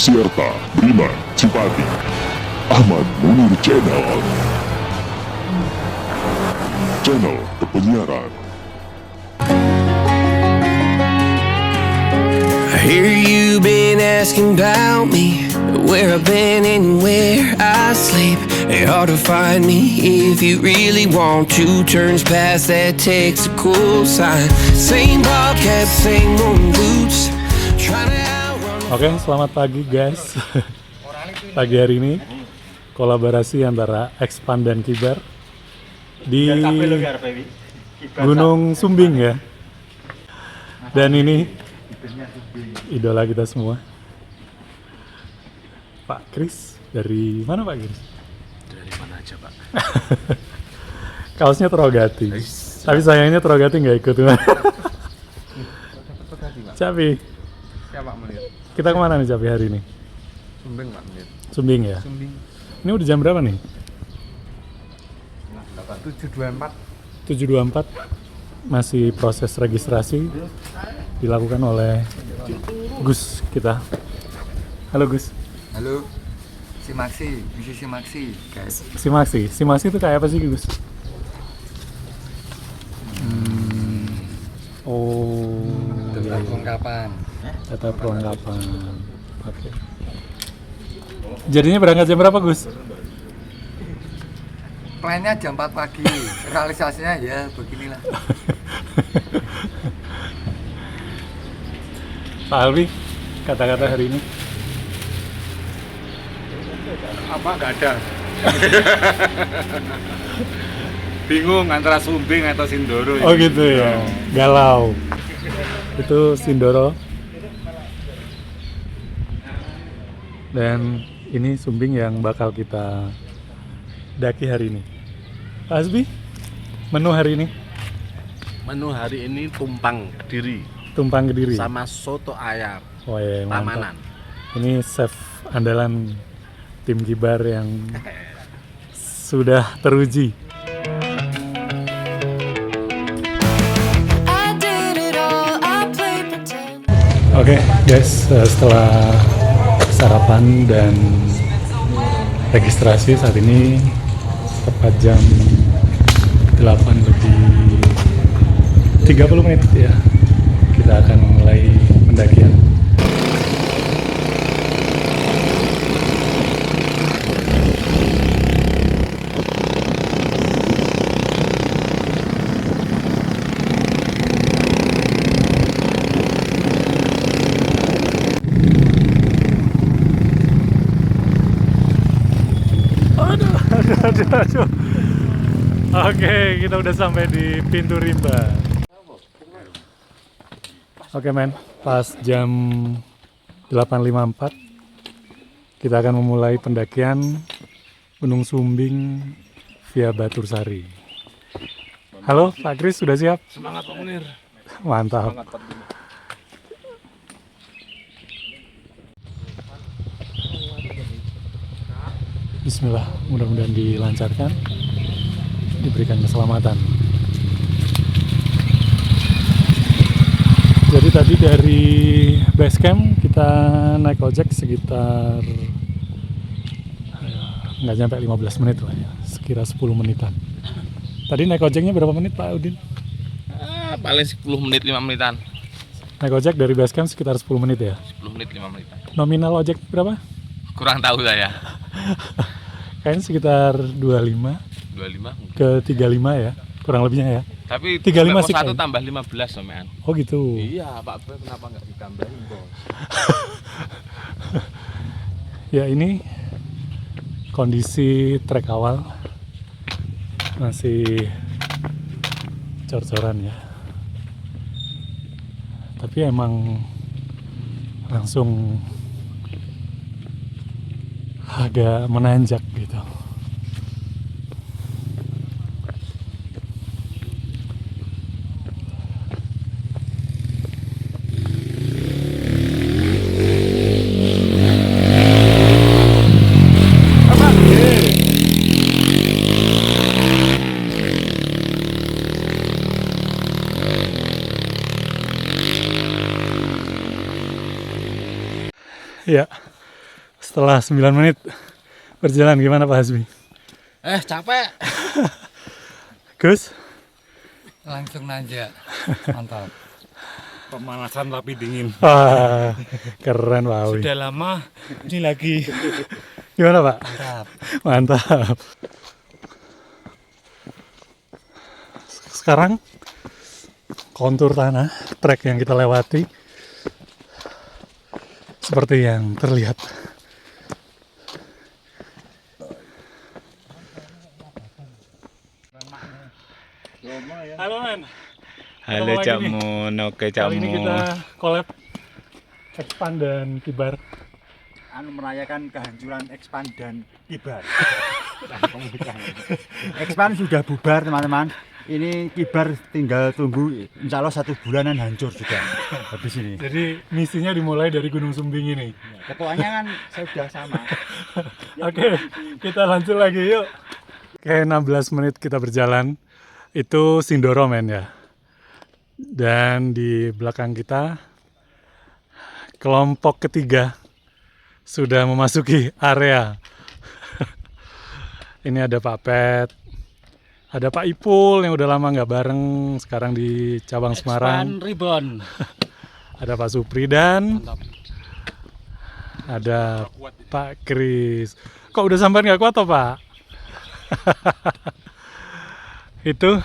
Sierta, Bima, Cipati, Ahmad Munir Channel. Channel Kepenyiaran. I hear you been asking about me, where I've been and where I sleep. It's hard to find me if you really want to. Turns past that takes a cool sign. Same bobcat, same moon boots. Trying to outrun. Oke, selamat pagi guys. Pagi hari ini kolaborasi antara Expand dan Kibar di Gunung Sumbing ya. Dan ini idola kita semua, Pak Kris. Dari mana Pak Kris? Dari mana aja Pak? Kaosnya Terogati. Tapi sayangnya Terogati nggak ikut. Capi, Siapa Munir? kita kemana nih Capi hari ini? Sumbing Pak Munir. Sumbing ya? Sumbing Ini udah jam berapa nih? 724. 7.24. Masih proses registrasi dilakukan oleh Gus kita. Halo Gus. Halo, Simaksi, musisi Simaksi, guys. Simaksi itu kayak apa sih Gus? Oh, Tentang kelengkapan. data perlengkapan. Oke. Jadinya berangkat jam berapa Gus? Plannya jam 4 pagi, realisasinya ya beginilah. Pak Alwi, kata-kata hari ini. Apa nggak ada? Bingung antara Sumbing atau Sindoro. Oh gitu ya, galau. Itu Sindoro. Dan ini Sumbing yang bakal kita daki hari ini. Pak Hasbi, menu hari ini? Menu hari ini tumpang Kediri Tumpang Kediri. sama soto ayam Oh iya, mantap. Tamanan. Ini chef andalan tim Kibar yang sudah teruji. Oke guys, setelah sarapan dan registrasi saat ini tepat jam 8 lebih 30 menit ya. Kita akan mulai pendakian. Aduh. Oke, kita udah sampai di pintu rimba. Oke men, pas jam 8.54 kita akan memulai pendakian Gunung Sumbing via Batur Sari. Halo Pak Kris, sudah siap? Semangat Pak Munir. Mantap. Bismillah, mudah-mudahan dilancarkan, diberikan keselamatan. Jadi tadi dari base camp kita naik ojek sekitar nggak nyampe 15 menit lah ya, sekira 10 menitan. Tadi naik ojeknya berapa menit Pak Udin? Paling 10 menit 5 menitan. Naik ojek dari base camp sekitar 10 menit ya. 10 menit 5 menitan. Nominal ojek berapa? Kurang tahu saya. Kayaknya sekitar 25 25 mungkin. ke 35 ya, kurang lebihnya ya. Tapi 35 sih satu kayaknya. tambah 15 somean. Oh gitu. Iya Pak Boy, kenapa nggak ditambahin Bos? Ya ini kondisi trek awal masih cor-coran ya. Tapi emang langsung agak menanjak gitu. Ya, Setelah 9 menit berjalan, gimana Pak Hasbi? Capek. Gus? Langsung nanjak. Mantap. Pemanasan tapi dingin. Wah, keren Pak Awi. Sudah lama, ini lagi. Gimana Pak? Mantap. Mantap. Sekarang kontur tanah, trek yang kita lewati seperti yang terlihat. Halo men. Halo Ketemu Cak lagi nih. Mun, oke Cak Kali ini Mun. kita collab Expand dan Kibar. Merayakan kehancuran Expand dan Kibar. Expand sudah bubar teman-teman. Ini Kibar tinggal tunggu, insya Allah 1 bulanan hancur sudah habis ini. Jadi misinya dimulai dari Gunung Sumbing ini. Ketuanya kan sudah sama. Oke, kita lanjut lagi yuk. Oke, 16 menit kita berjalan. Itu Sindoro men ya. Dan di belakang kita kelompok ketiga sudah memasuki area. Ini ada Pak Pet, ada Pak Ipul yang udah lama nggak bareng, sekarang di cabang Semarang. Ribon. Ada Pak Supri dan ada Pak Kris. Kok udah sampai nggak kuat toh Pak? Itu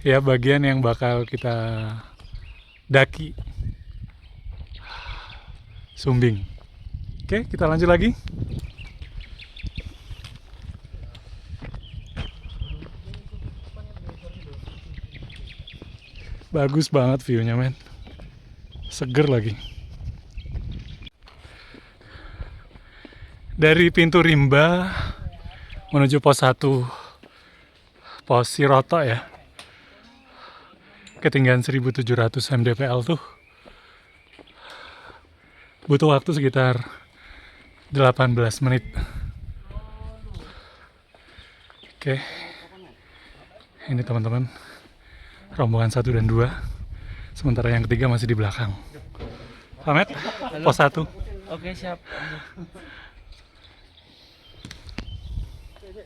ya bagian yang bakal kita daki. Sumbing. Oke, kita lanjut lagi. Bagus banget view-nya men. Seger lagi. Dari pintu Rimba menuju pos 1 pos Siroto ya, ketinggian 1700 mdpl tuh butuh waktu sekitar 18 menit. Oke, ini teman-teman rombongan 1 dan 2, sementara yang ketiga masih di belakang. Pamit, pos 1. Oke, siap.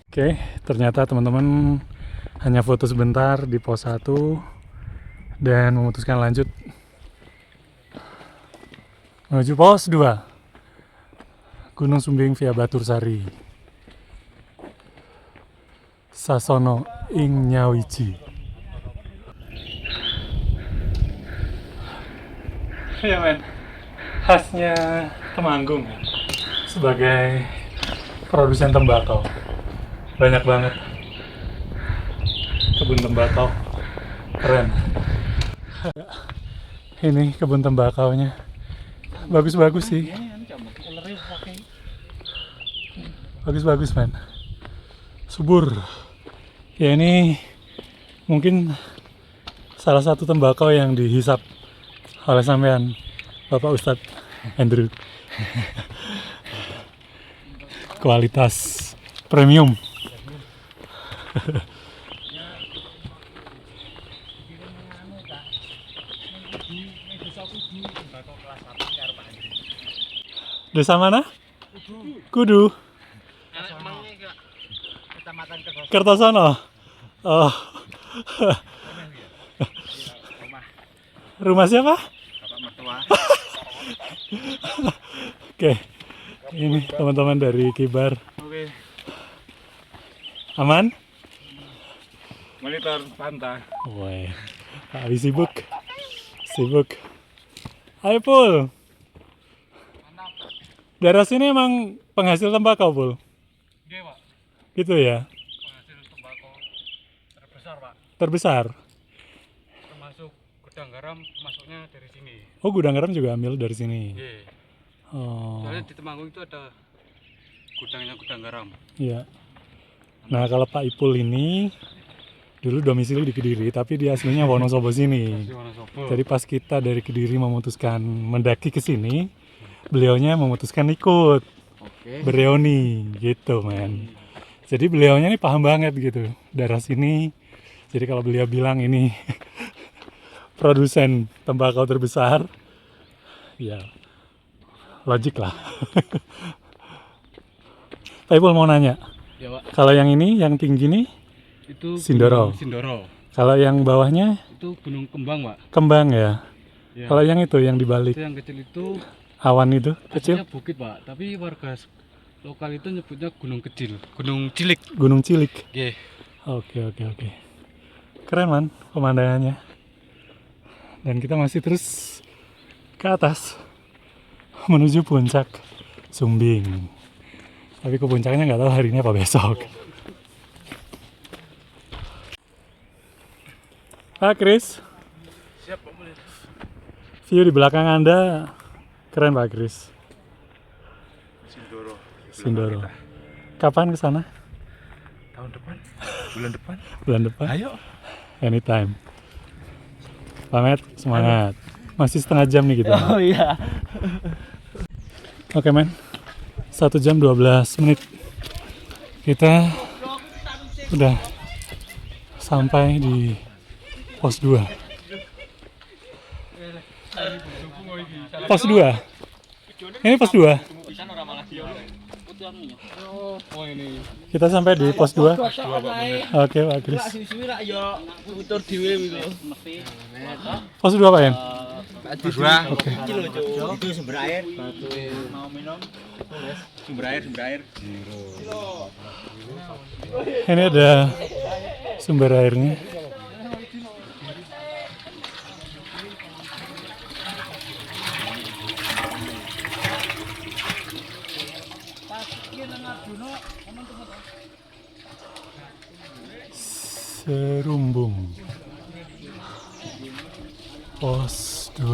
Oke, ternyata teman-teman hanya foto sebentar di pos 1 dan memutuskan lanjut menuju pos 2 Gunung Sumbing via Batursari, Sasono ing Nyawiji. Ya men, khasnya Temanggung sebagai produsen tembakau. Banyak banget kebun tembakau, keren. Ini kebun tembakaunya bagus-bagus sih, bagus-bagus man, subur. Ya ini mungkin salah satu tembakau yang dihisap oleh sampean Bapak Ustadz Andrew. Kualitas premium. Desa mana? Kudu. Kertosono. Oh. Rumah siapa? Oke. Ini teman-teman dari Kibar. Aman? Monitor pantai. Woi, Pak Ali sibuk. Sibuk. Ayo Pul. Daerah sini emang penghasil tembakau, Pul? Iya, Pak. Gitu ya? Penghasil tembakau terbesar, Pak. Terbesar? Termasuk gudang garam masuknya dari sini. Oh, gudang garam juga ambil dari sini? Iya. Oh, Soalnya di Temanggung itu ada gudangnya gudang garam. iya. Nah, kalau Pak Ipul ini dulu domisili di Kediri, tapi dia aslinya Wonosobo sini. Di Wonosobo. Jadi pas kita dari Kediri memutuskan mendaki ke sini, beliaunya memutuskan ikut bereoni gitu men. Jadi beliaunya ini paham banget gitu daerah sini. Jadi kalau beliau bilang ini produsen tembakau terbesar, ya logik lah. Pak Ipul mau nanya, Ya, Pak. kalau yang ini, yang tinggi nih, Itu Sindoro. Gunung Sindoro. kalau yang bawahnya Itu Gunung Kembang, Pak. Kembang ya. Ya. Kalau yang itu, yang dibalik Itu yang kecil itu awan itu, aslinya kecil, bukit, Pak. Tapi warga lokal itu nyebutnya gunung kecil, gunung cilik. Gunung Cilik. Oke. Oke. Keren man pemandangannya. Dan kita masih terus ke atas menuju puncak Sumbing. Tapi ke puncaknya nggak tahu hari ini apa besok. Pak Kris. View di belakang Anda keren Pak Kris. Sindoro. Kapan ke sana? Tahun depan, bulan depan. Bulan depan? Ayo. Anytime. Pamet, semangat. Masih setengah jam nih kita. Oh iya. Oke men, 1 jam 12 menit. Kita udah sampai di pos 2. Pos 2. Ini pos 2. Kita sampai di pos 2. Oke Pak Kris. Pos 2 Pak Yan? Pos 2. Oke. Itu sumber air. Mau minum? Sumber air. Ini ada sumber airnya. Serumbung pos 2.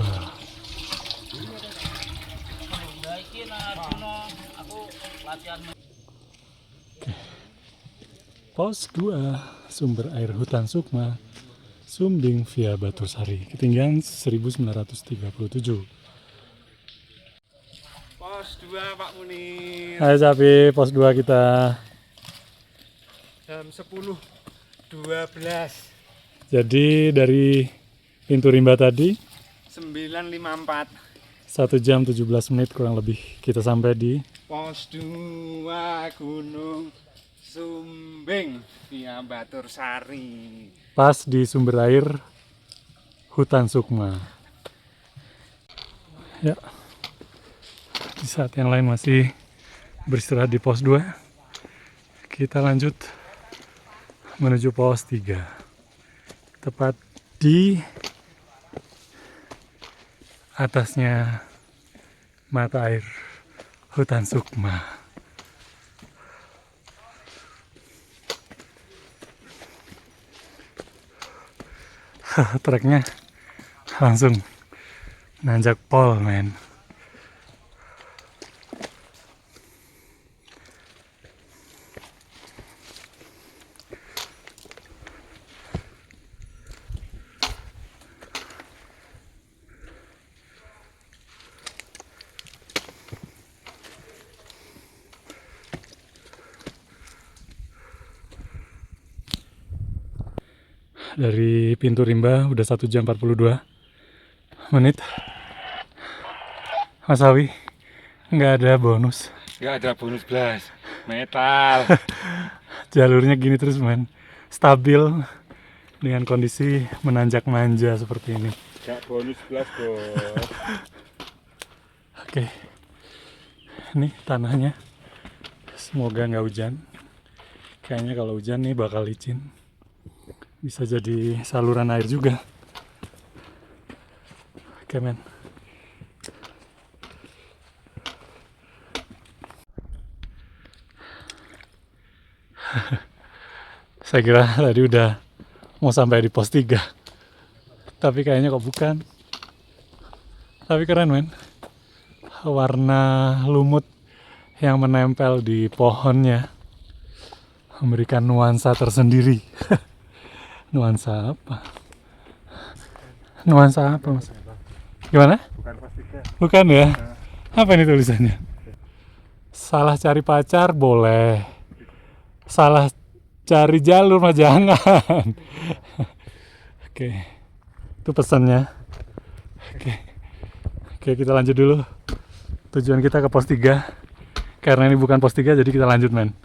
Oke. Pos 2 sumber air hutan Sukma Sumbing via Batursari, ketinggian 1937. Pos 2 Pak Munir. Hai sapi, pos 2 kita. Jam 10.12. Jadi dari pintu rimba tadi 9.54. 1 jam 17 menit kurang lebih kita sampai di Pos 2 Gunung Sumbing via Batursari. pas di sumber air hutan Sukma. Ya. Di saat yang lain masih beristirahat di pos 2, kita lanjut menuju pos 3. Tepat di atasnya mata air hutan Sukma. Treknya langsung nanjak pol men. Dari pintu rimba udah 1 jam 42 menit. Mas Awi, nggak ada bonus. Gak ada bonus blas. Metal. Jalurnya gini terus men, stabil dengan kondisi menanjak manja seperti ini. Gak bonus blas bos. Oke, ini tanahnya semoga nggak hujan. Kayaknya kalau hujan nih bakal licin, bisa jadi saluran air juga. Oke men, saya kira tadi udah mau sampai di pos 3, tapi kayaknya kok bukan. Tapi keren men, warna lumut yang menempel di pohonnya memberikan nuansa tersendiri. Nuansa apa? Nuansa apa mas? Gimana? Bukan pos 3. Bukan ya? Apa ini tulisannya? Salah cari pacar boleh, salah cari jalur mah jangan. Oke, itu pesannya. Oke, kita lanjut dulu. Tujuan kita ke pos 3. Karena ini bukan pos 3 jadi kita lanjut men.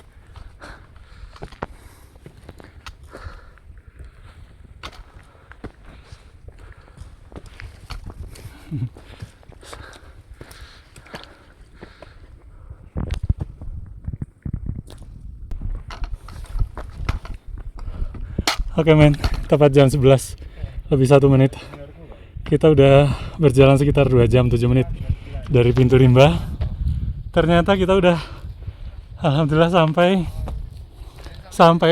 Oke men, tepat jam 11 lebih 1 menit. Kita udah berjalan sekitar 2 jam 7 menit dari pintu rimba. Ternyata kita udah alhamdulillah sampai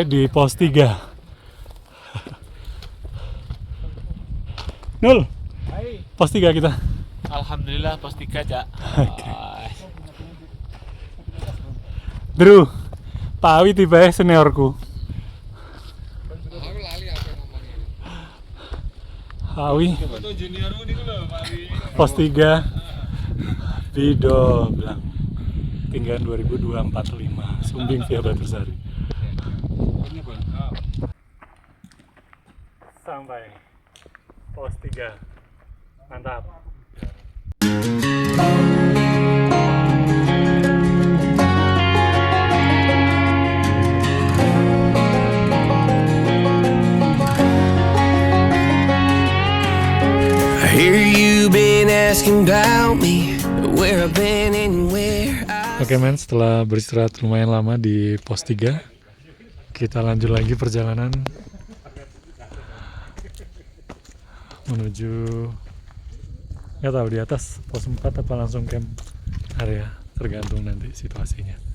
di pos 3. Nul, pos 3 kita. Alhamdulillah pos 3 Cak. Drew, Pak Awi tiba seniorku. Awi pos 3 Bido bilang tinggal 2245 Sumbing via Batursari. Sampai pos 3, mantap. I hear you been asking about me, where I've been and where I... Oke men, setelah beristirahat lumayan lama di pos 3, kita lanjut lagi perjalanan menuju, nggak tahu di atas pos 4 apa langsung camp area, tergantung nanti situasinya.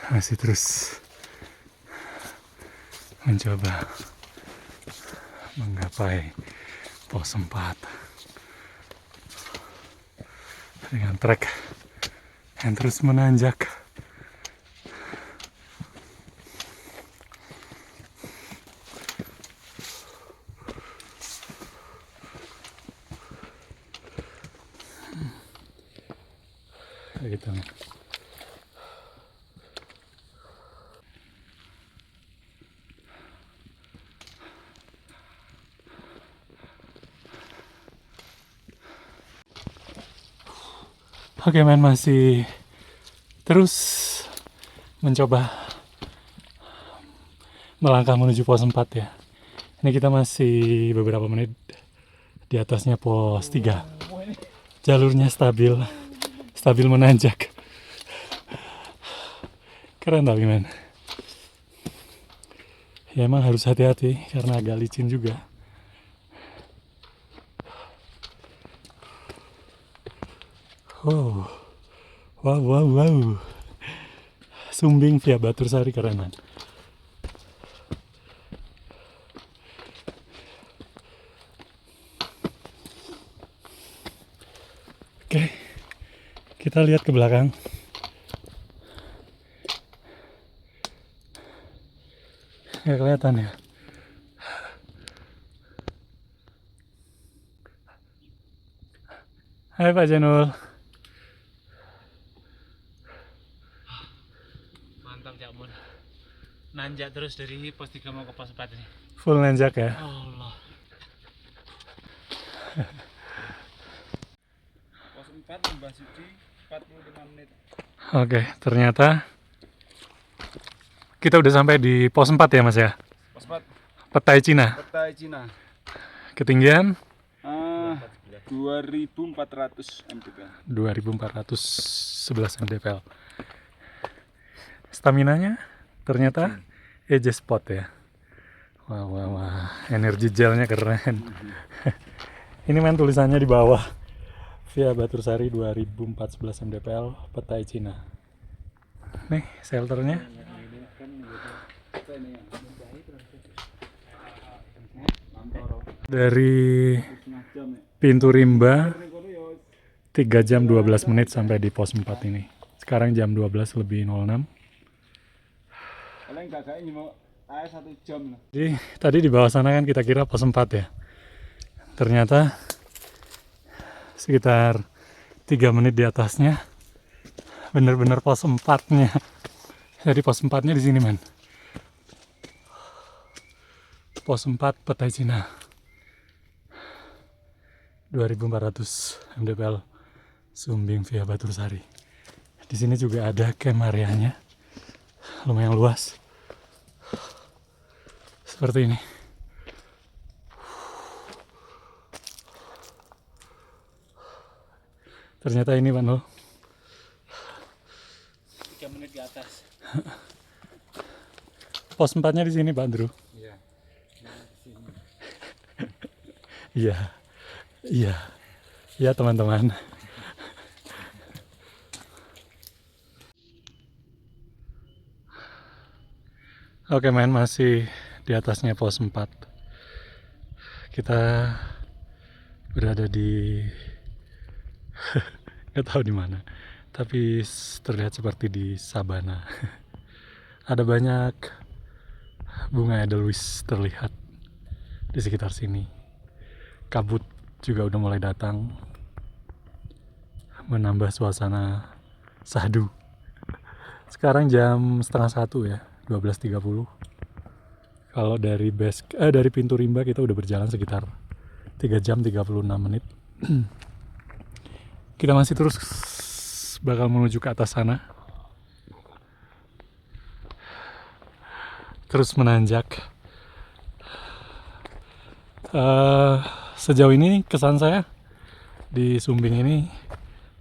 Masih terus mencoba menggapai pos 4 dengan trek yang terus menanjak. Gitu. Oke men, masih terus mencoba melangkah menuju pos 4 ya. Ini kita masih beberapa menit di atasnya pos 3. Jalurnya stabil menanjak. Keren tapi men. Ya emang harus hati-hati karena agak licin juga. Oh, wow. Sumbing via Batursari keren man. Oke, kita lihat ke belakang. Nggak kelihatan ya. Hai Pak Janul. Nanjak terus dari pos 3 mau ke pos 4 ini. Full nanjak ya. Allah. Pos 4 Mbah Sudi 45 menit. Oke, ternyata kita udah sampai di pos 4 ya Mas ya. Pos 4 Petai Cina. Petai Cina. Ketinggian 2400 mdpl. 2411 mdpl. Staminanya ternyata EJ Spot ya. Wah. Energi gelnya keren. Ini main tulisannya di bawah. Via Batursari 2411 mdpl Petai Cina. Nih shelternya. Dari pintu rimba 3 jam 12 menit sampai di pos 4 ini. Sekarang jam 12 lebih 06. Jadi tadi di bawah sana kan kita kira pos 4 ya. Ternyata sekitar 3 menit di atasnya. Bener-bener pos 4-nya. Jadi pos 4-nya di sini, men. Pos 4 Petai Cina. 2400 mdpl Sumbing via Batursari. Di sini juga ada camp areanya. Lumayan luas. Seperti ini. Ternyata ini Pak Nul. 3 menit di atas. Pos 4-nya di sini Pak Andrew. Iya. Iya. Iya. Iya teman-teman. Oke men, masih di atasnya pos 4. Kita berada di nggak tahu di mana, tapi terlihat seperti di sabana. Ada banyak bunga edelweiss terlihat di sekitar sini. Kabut juga udah mulai datang, menambah suasana sahdu. Sekarang jam 12:30 ya, 12.30. Kalau dari dari pintu rimba kita udah berjalan sekitar 3 jam 36 menit. Kita masih terus bakal menuju ke atas sana. Terus menanjak. Sejauh ini kesan saya di Sumbing ini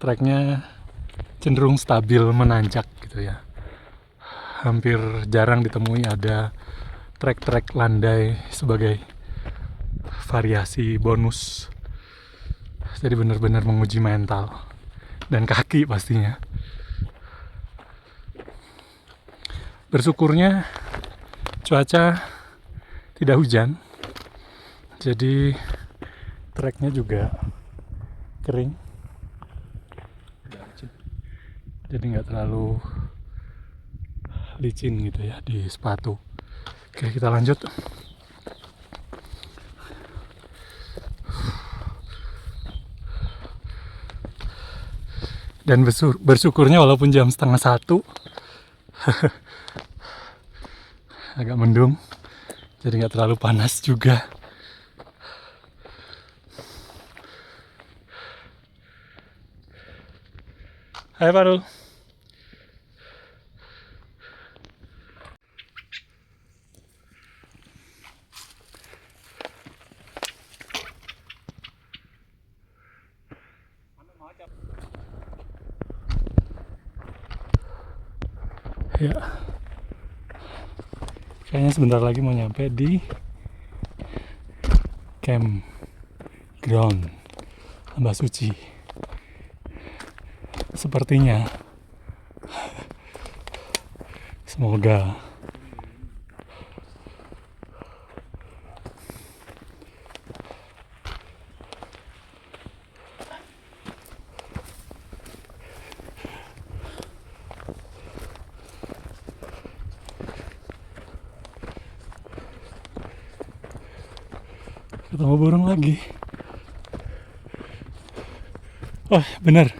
treknya cenderung stabil menanjak gitu ya. Hampir jarang ditemui ada trek-trek landai sebagai variasi bonus. Jadi benar-benar menguji mental dan kaki pastinya. Bersyukurnya cuaca tidak hujan, jadi treknya juga kering, jadi nggak terlalu licin gitu ya di sepatu. Oke, kita lanjut. Dan bersyukurnya walaupun jam 12:30 agak mendung, jadi nggak terlalu panas juga. Hai Farul. Ya, kayaknya sebentar lagi mau nyampe di camp ground Lembah Suci. Sepertinya, semoga ketemu burung lagi. Oh bener,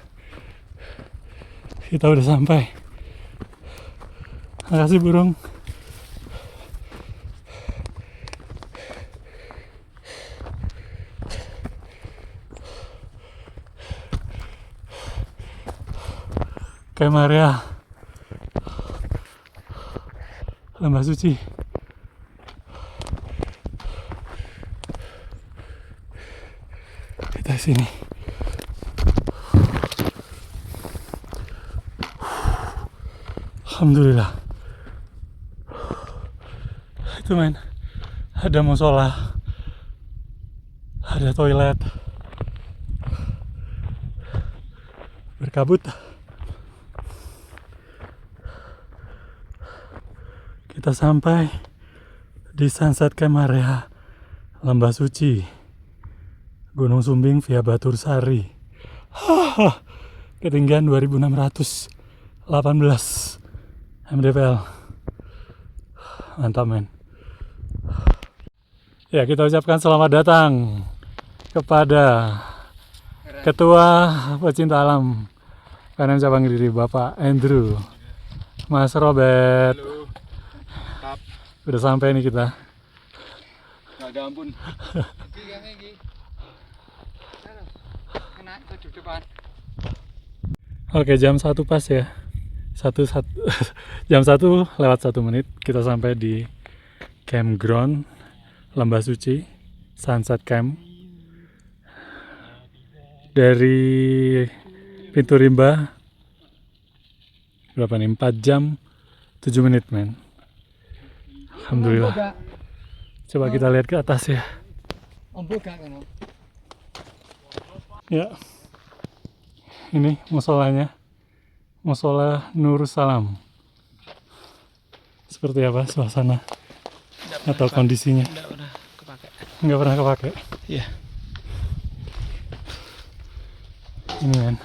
kita udah sampai. Makasih burung. Kayak Maria Lembah Suci. Kita sini. Alhamdulillah. Itu men, ada musola, ada toilet, berkabut. Kita sampai di Sunset Camp Area Lembah Suci, Gunung Sumbing via Batursari. Ketinggian 2618 mdpl. Mantap men. Ya, kita ucapkan selamat datang kepada Ketua Pecinta Alam PNM Cabang Kediri, Bapak Andrew, Mas Robert. Udah sampai nih kita. Nggak ada ampun. Oke, jam 1 pas ya. Jam 1 lewat 1 menit kita sampai di campground Lembah Suci Sunset Camp. Dari pintu rimba berapa nih? 4 jam 7 menit, men. Alhamdulillah. Coba kita lihat ke atas ya. Ya. Ini musolanya. Musola Nur Salam. Seperti apa suasana atau kondisinya? Nggak pernah kepake. Iya. Ini kan.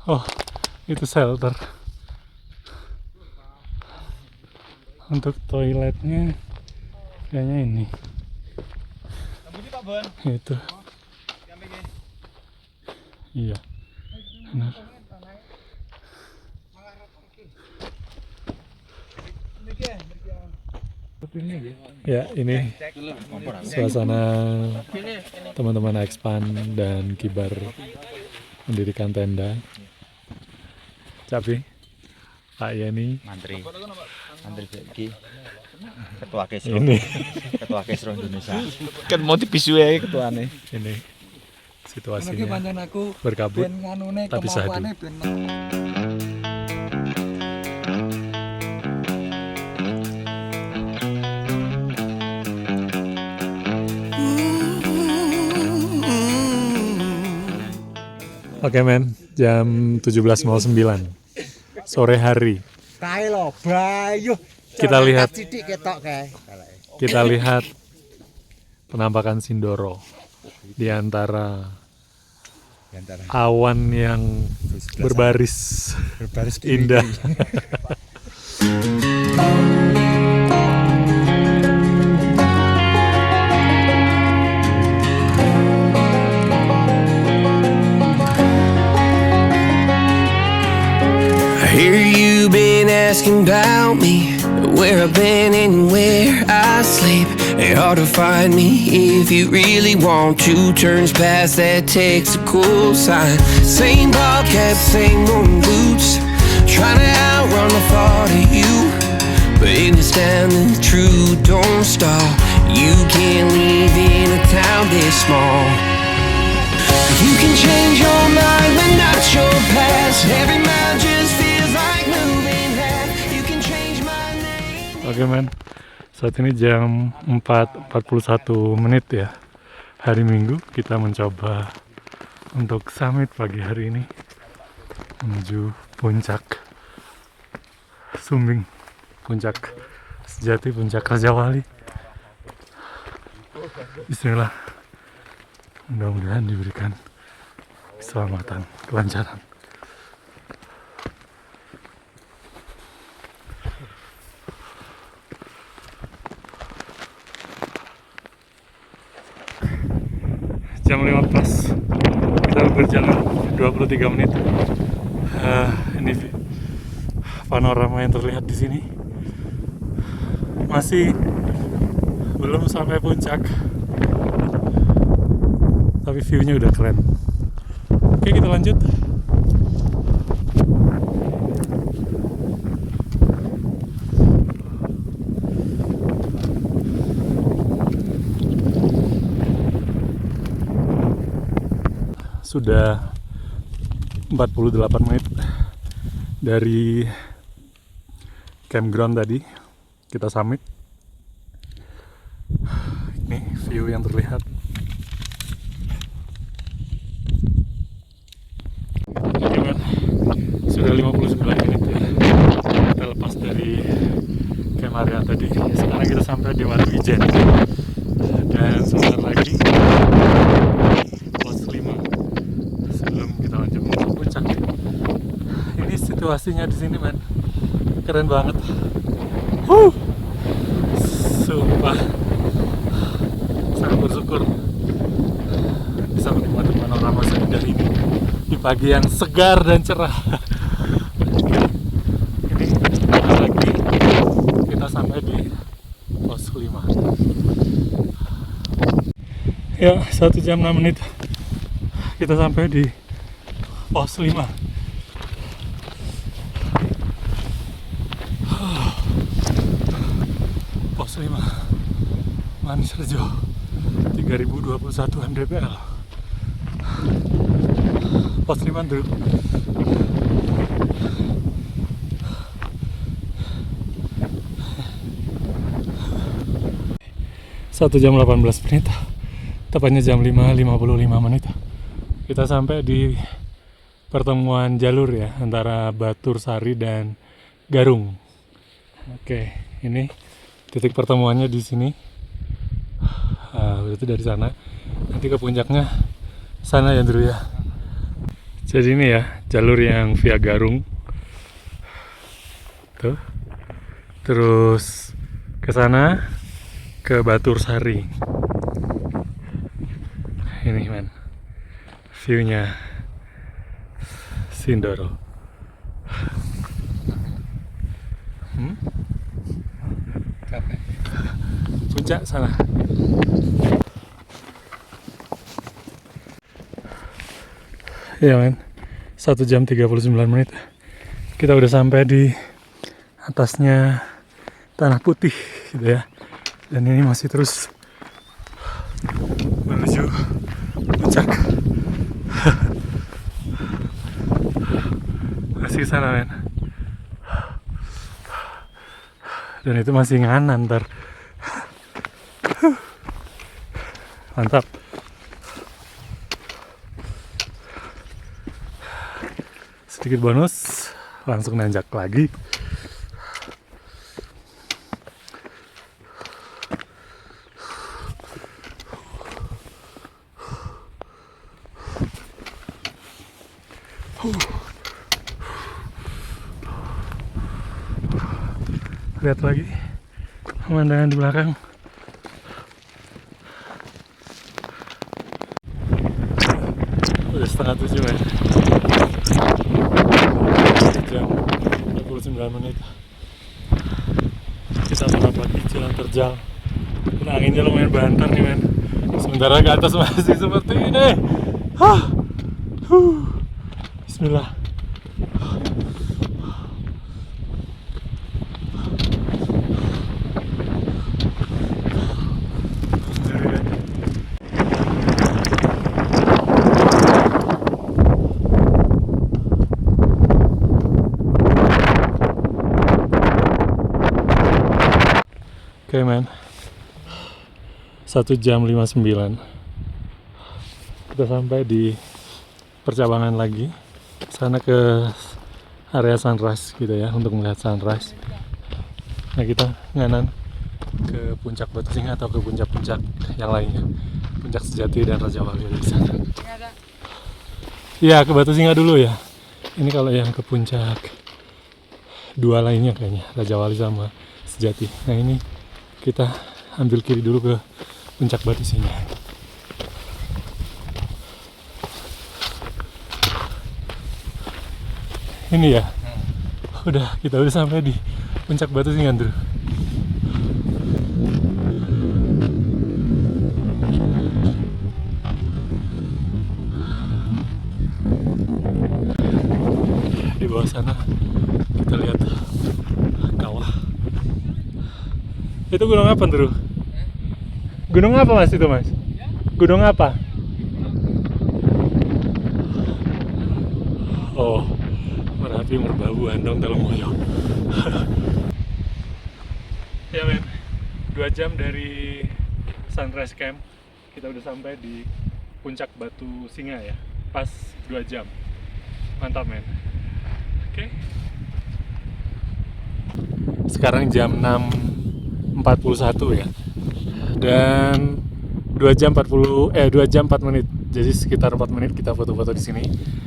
Oh, itu shelter. Untuk toiletnya kayaknya ini. Itu. Iya. Benar. Ya, ini suasana teman-teman Ekspan dan Kibar mendirikan tenda. Capi, Pak Yani, Mantri Beki, Ketua Kesro, ini Ketua Kesro Indonesia. Kan mau dipisu ya ketuane. ini situasinya berkabut tapi sahdu. Oke men, jam 17.09 sore hari. Kae lo, bayu. Kita lihat Sidik ketok kae. kita lihat penampakan Sindoro di antara awan yang berbaris indah. I hear you been asking about me, where I've been and where I sleep. It's hard to find me if you really want to. Turns past that takes a cool sign. Same ball cap, same old boots, trying to outrun the thought of you. But in this town the truth don't stop. You can't live in a town this small. You can change your mind but not your past. Every mile just feels like moving half. You can change my name. Oke men, saat ini jam 4.41 menit ya. Hari Minggu kita mencoba untuk summit pagi hari ini menuju puncak Sumbing, puncak sejati, puncak Raja Wali. Bismillah, mudah-mudahan diberikan keselamatan, kelancaran. Jam 15 kita berjalan 23 menit. Ini panorama yang terlihat di sini masih belum sampai puncak, tapi view-nya udah keren. Oke, kita lanjut. Sudah 48 menit dari campground tadi kita summit. Ini view yang terlihat. Oke men, sudah 59 menit ya kita lepas dari camp area tadi. Sekarang kita sampai di Watu Ijen dan sebentar lagi pos 5 sebelum kita situasinya di sini, men. Keren banget. Sumpah. Sangat bersyukur bisa menikmati panorama seindah ini di pagi yang segar dan cerah. Ini lagi kita sampai di pos 5. Ya, 1 jam 6 menit kita sampai di pos 5. Pos 5 Manis Rejo 3021 mdpl. Pos 5 dulu. Satu jam 18 menit, tepatnya jam 5.55 menit. Kita sampai di pertemuan jalur ya antara Batur Sari dan Garung. Oke, ini titik pertemuannya di sini. Berarti dari sana nanti ke puncaknya sana ya dulu ya. Jadi ini ya jalur yang via Garung tuh, terus ke sana ke Batur Sari. Ini men, viewnya Sindoro. Capek. Puncak sana. Ya men, 1 jam 39 menit kita udah sampai di atasnya Tanah Putih gitu ya. Dan ini masih terus menuju puncak. Masih sana men. Dan itu masih nganan ntar. Mantap. Sedikit bonus, langsung nanjak lagi. Lihat lagi pemandangan di belakang. Udah setengah 7 men. Jam 49 menit. Kita tetap lagi jalan terjal. Ini anginnya lumayan banter nih men. Sementara ke atas masih seperti ini. Bismillah. Oke men, 1 jam 59 kita sampai di percabangan lagi, sana ke area sunrise gitu ya, untuk melihat sunrise. Nah kita nganan ke puncak Batu Singa atau ke puncak-puncak yang lainnya, puncak Sejati dan Raja Wali di sana. Iya, ke Batu Singa dulu ya. Ini kalau yang ke puncak 2 lainnya kayaknya, Raja Wali sama Sejati. Nah ini kita ambil kiri dulu ke puncak Batu Singa. Ini ya, kita udah sampai di puncak Batu Singa dulu. Di bawah sana kita lihat kawah. Itu gunung apa tuh? Gunung apa mas itu mas? Gunung apa? Oh, Merapi, Merbabu, Andong, Telemoyo. Ya men, 2 jam dari Sunrise Camp kita udah sampai di puncak Batu Singa ya. Pas 2 jam. Mantap men. Oke. Sekarang jam 6.41 ya. Dan 2 jam 4 menit. Jadi sekitar 4 menit kita foto-foto di sini.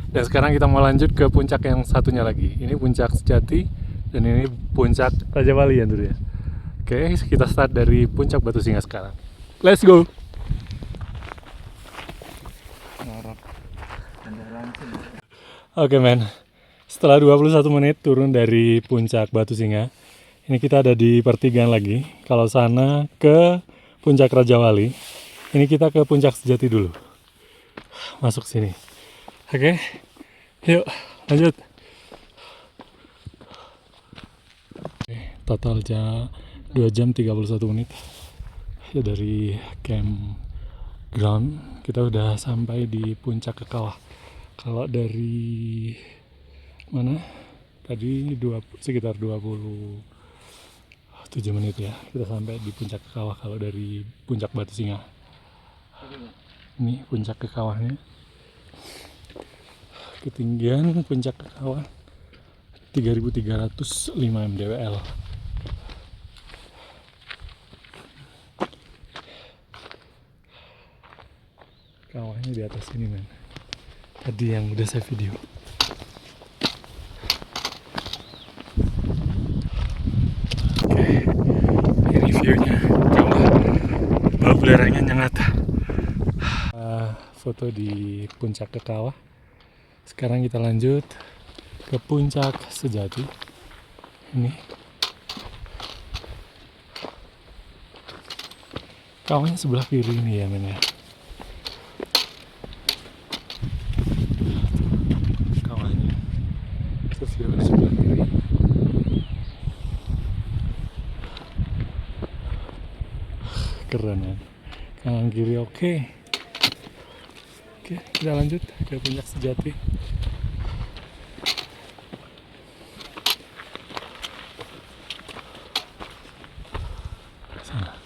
Dan sekarang kita mau lanjut ke puncak yang satunya lagi. Ini puncak Sejati dan ini puncak Raja Wali ya dulu ya. Oke, kita start dari puncak Batu Singa sekarang. Let's go. Oke men, setelah 21 menit turun dari puncak Batu Singa, ini kita ada di pertigaan lagi. Kalau sana ke puncak Raja Wali, ini kita ke puncak Sejati dulu. Masuk sini. Oke, yuk lanjut. Oke, total 2 jam 31 menit ya dari campground. Kita udah sampai di puncak Kekawah. Kalau dari mana? Tadi sekitar 27 menit ya. Kita sampai di puncak Kekawah kalau dari puncak Batu Singa. Ini puncak Kekawahnya. Ketinggian puncak Kekawah 3.305 mdwl. Kawahnya di atas ini men. Tadi yang udah saya video. Oke, ini viewnya. Coba bau belerangnya nyengat. Foto di puncak Kekawah. Sekarang kita lanjut ke puncak Sejati. Ini kawahnya sebelah kiri ini ya men ya. Sebelah kiri. Keren ya. Kanan kiri oke. Oke, kita lanjut ke puncak Sejati. Sana.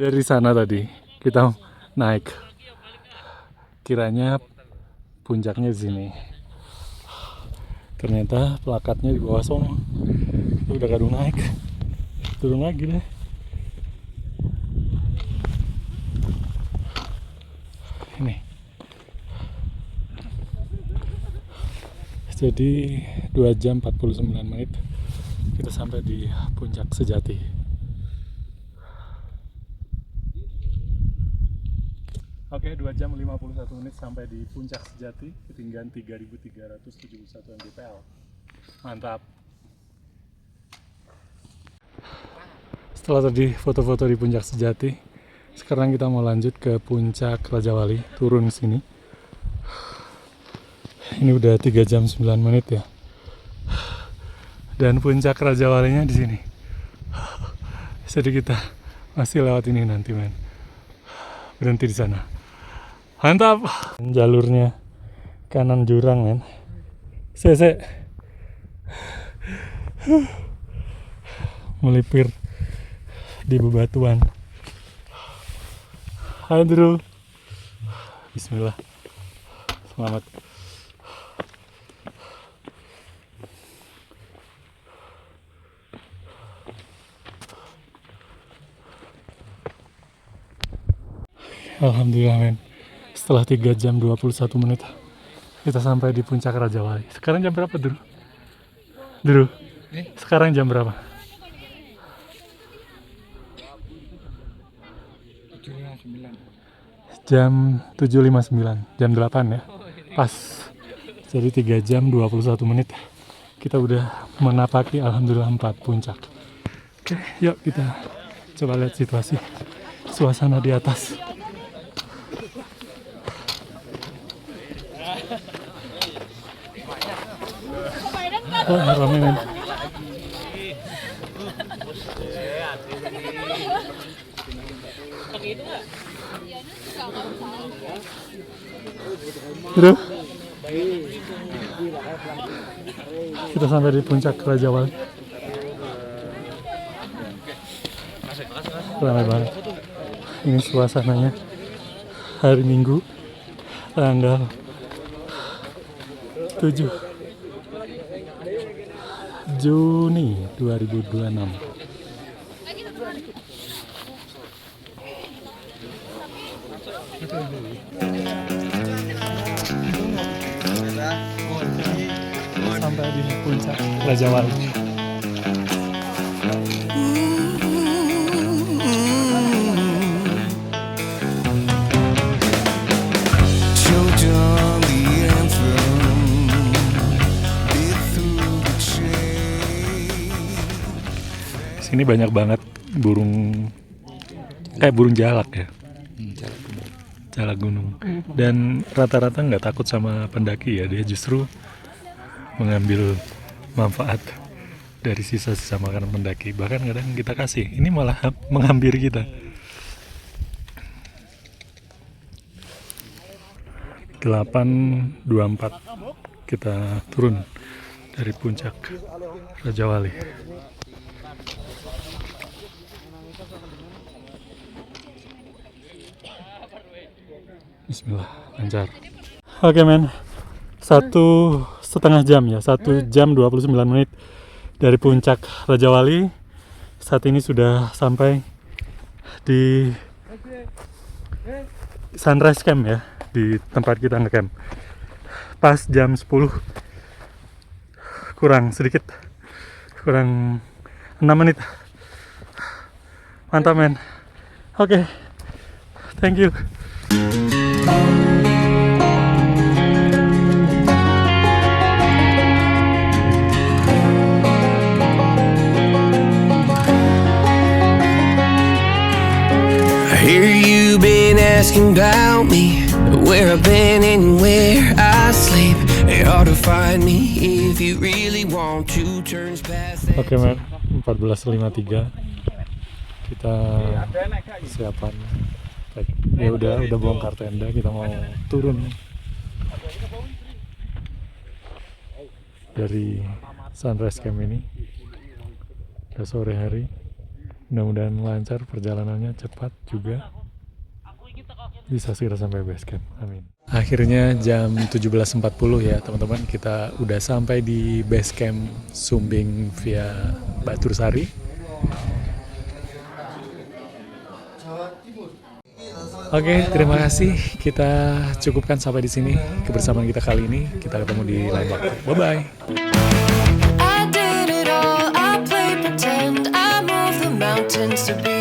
Dari sana tadi kita naik, kiranya puncaknya di sini. Ternyata plakatnya di bawah sono. Udah kadung naik, turun lagi deh. Ini. Jadi 2 jam 49 menit kita sampai di puncak Sejati. Oke, 2 jam 51 menit sampai di puncak Sejati, ketinggian 3.371 mdpl. Mantap. Setelah tadi foto-foto di puncak Sejati, sekarang kita mau lanjut ke puncak Raja Wali, turun sini. Ini udah 3 jam 9 menit ya. Dan puncak Raja Walinya di sini. Jadi kita masih lewat ini nanti men. Berhenti di sana. Mantap. Jalurnya kanan jurang men. Melipir di bebatuan. Aduh. Bismillah. Selamat. Alhamdulillah men. Setelah 3 jam 21 menit kita sampai di puncak Raja Wali. Sekarang jam berapa Dru? Dru? Sekarang jam berapa? Jam 7.59, jam 8 ya. Pas. Jadi 3 jam 21 menit kita udah menapaki alhamdulillah 4 puncak. Oke, yuk kita coba lihat situasi suasana di atas. Oh, rame men. Terus kita sampai di puncak Raja Wali. Ramai banget. Ini suasananya hari Minggu tanggal 7 Juni 2026. Sampai di puncak Raja Wali. Sini banyak banget burung jalak ya. Jalak gunung. Dan rata-rata nggak takut sama pendaki ya, dia justru mengambil manfaat dari sisa-sisa makanan pendaki. Bahkan kadang kita kasih, ini malah menghampiri kita. 8.24 kita turun dari puncak Raja Wali. Bismillah, lancar. Oke men, 1,5 jam ya, 1 jam 29 menit dari puncak Raja Wali. Saat ini sudah sampai di Sunrise Camp ya, di tempat kita ngecamp. Pas jam 10 kurang 6 menit. Mantap men. Oke, thank you. I hear you been asking about me, where I've been and where I sleep. It's hard to find me if you really want to. Turns past that. Oke men, 14.53 kita siapan. Ya udah bongkar tenda, kita mau turun dari Sunrise Camp ini. Udah sore hari, mudah-mudahan lancar perjalanannya, cepat juga, bisa segera sampai base camp. Amin. Akhirnya jam 17.40 ya teman-teman, kita udah sampai di base camp Sumbing via Batur Sari. Oke, terima kasih. Kita cukupkan sampai di sini kebersamaan kita kali ini. Kita ketemu di lain waktu. Bye-bye. I did it all, I played pretend, I moved the mountains to be